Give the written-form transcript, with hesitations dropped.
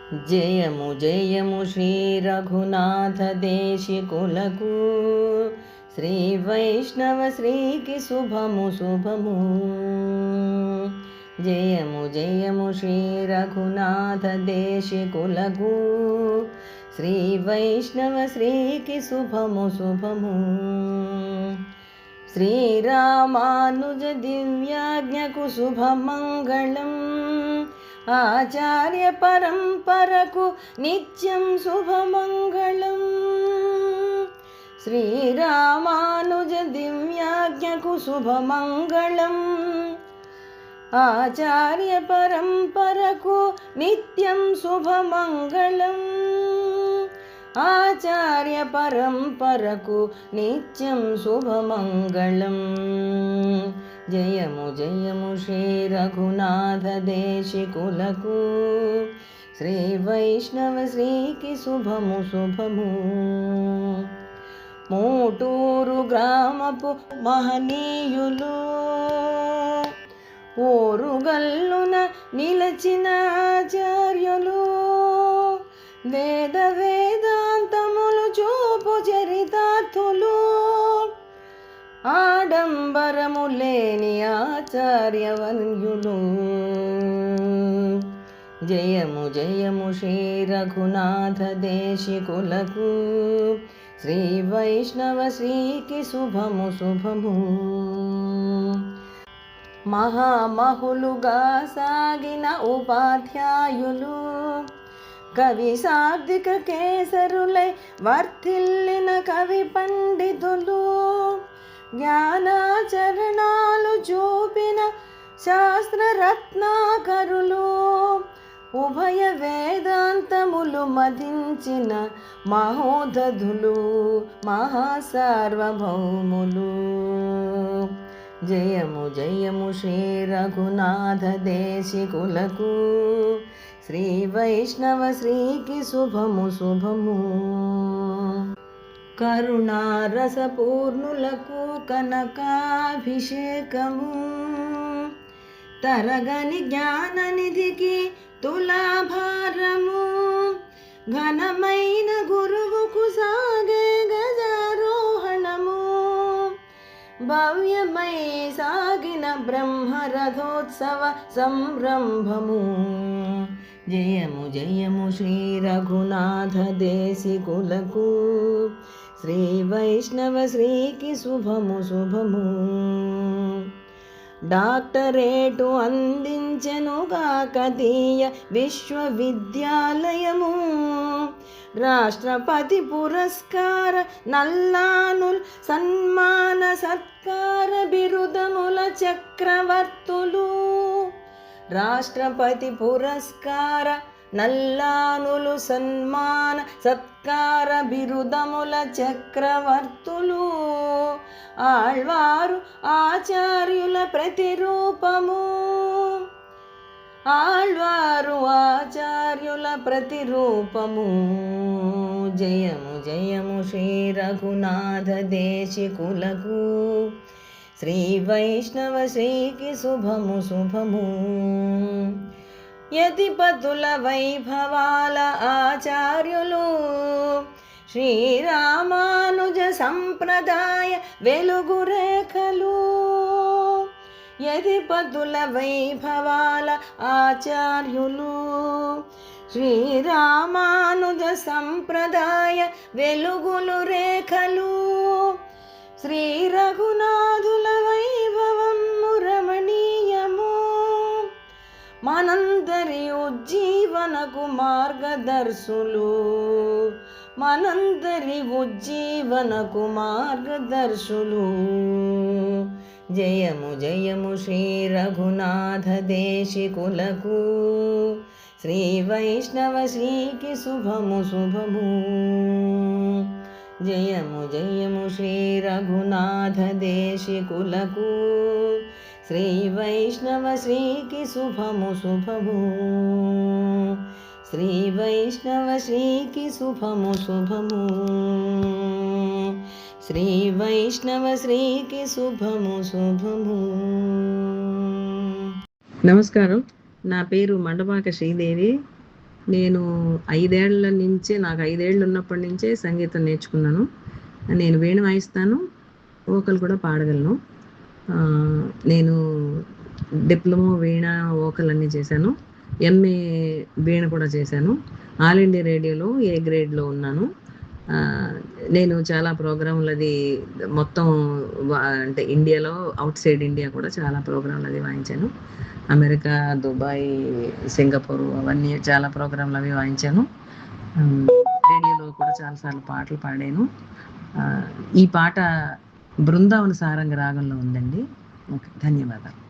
జయము జయము శ్రీ రఘునాథ దేశికులకు, శ్రీ వైష్ణవ శ్రీకి శుభము శుభము. జయము జయము శ్రీ రఘునాథ దేశికులకు, శ్రీ వైష్ణవ శ్రీకి శుభము శుభము. శ్రీరామానుజ దివ్యాజ్ఞకు శుభమంగళం, ఆచార్య పరంపరకు నిత్యం శుభమంగళం. శ్రీరామానుజ దివ్యాజ్ఞకు శుభమంగళం, ఆచార్య పరంపరకు నిత్యం శుభమంగళం. ఆచార్య పరంపరకు నిత్యం శుభమంగళం. జయము జయము శ్రీ రఘునాథ దేశికులకు, శ్రీ వైష్ణవ శ్రీకి శుభము శుభము. మోటూరు గ్రామపు మహనీయులు, ఓరుగల్లున నిలచిన ఆచార్యులు, వేద వేదాంతములు చూపు చరితార్థులు, ఆడంబరము లేని ఆచార్యవర్యులు. జయము జయము శ్రీ రఘునాథ దేశికులకు, శ్రీ వైష్ణవ శ్రీకి శుభము శుభము. మహామహులుగా సాగిన ఉపాధ్యాయులు, కవి శాబ్దిక కేసరులై వర్ధిల్లిన కవి పండితులు, జ్ఞానాచరణాలు చూపిన శాస్త్రరత్నాకరులు, ఉభయ వేదాంతములు మదించిన మహోదధులు, మహాసార్వభౌములు. జయము జయము శ్రీ రఘునాథ దేశికులకు, శ్రీ వైష్ణవ శ్రీకి శుభము శుభము. కరుణారసపూర్ణులకు కనకాభిషేకము, తరగని జ్ఞాననిధికి తులాభారము, ఘనమైన గురువుకు సాగే గజారోహణము, భవ్యమై సాగిన బ్రహ్మరథోత్సవ సంరంభము. జయము జయము శ్రీ రఘునాథ దేశికులకు, శ్రీ వైష్ణవ శ్రీకి శుభము శుభము. డాక్టరేటు అందించెను కాకతీయ విశ్వవిద్యాలయము, రాష్ట్రపతి పురస్కార నల్లానుల్ సన్మాన సత్కార బిరుదముల చక్రవర్తులు, రాష్ట్రపతి పురస్కార నల్లానులు సన్మాన సత్కార బిరుదముల చక్రవర్తులు, ఆళ్వారు ఆచార్యుల ప్రతిరూపము, ఆళ్వారు ఆచార్యుల ప్రతిరూపము. జయము జయము శ్రీ రఘునాథ దేశికులకు, శ్రీ వైష్ణవ శ్రీకి శుభము శుభము. యతిపతుల వైభవాల ఆచార్యులు, శ్రీరామానుజ సంప్రదాయ వెలుగు రేఖలు, యతిపతుల వైభవాల ఆచార్యులు, శ్రీరామానుజ సంప్రదాయ వెలుగులు రేఖలు, శ్రీ రఘునాథుల వైభవము రమణీయము, మనందరి ఉజ్జీవనకు మార్గదర్శులు, మనందరి ఉజ్జీవనకు మార్గదర్శులు. జయము జయము శ్రీ రఘునాథ దేశికులకు, శ్రీ వైష్ణవ శ్రీకి శుభము శుభము. జయము జయము శ్రీ రఘునాథ దేశికులకు, శ్రీ వైష్ణవ శ్రీకి శుభము శుభము. శ్రీ వైష్ణవ శ్రీకి శుభము శుభము. శ్రీ వైష్ణవ శ్రీకి శుభము శుభము. నమస్కారం, నా పేరు మండపాక శ్రీదేవి. నేను 5 ఏళ్ల నుంచే, నాకు 5 ఏళ్ళు ఉన్నప్పటి నుంచే సంగీతం నేర్చుకున్నాను. నేను వీణ వాయిస్తాను, వోకల్ కూడా పాడగలను. నేను డిప్లొమా వీణ, వోకల్ అన్నీ చేశాను. ఎంఏ వీణ కూడా చేశాను. ఆల్ ఇండియా రేడియోలో ఏ గ్రేడ్లో ఉన్నాను. నేను చాలా ప్రోగ్రాంలు అది మొత్తం అంటే ఇండియాలో, అవుట్ సైడ్ ఇండియా కూడా చాలా ప్రోగ్రాంలు అది వాయించాను. అమెరికా, దుబాయ్, సింగపూర్ అవన్నీ చాలా ప్రోగ్రాంలు అవి వాయించాను. రేడియోలో కూడా చాలాసార్లు పాటలు పాడాను. ఈ పాట బృందావన సారంగ రాగంలో ఉందండి. ఓకే, ధన్యవాదాలు.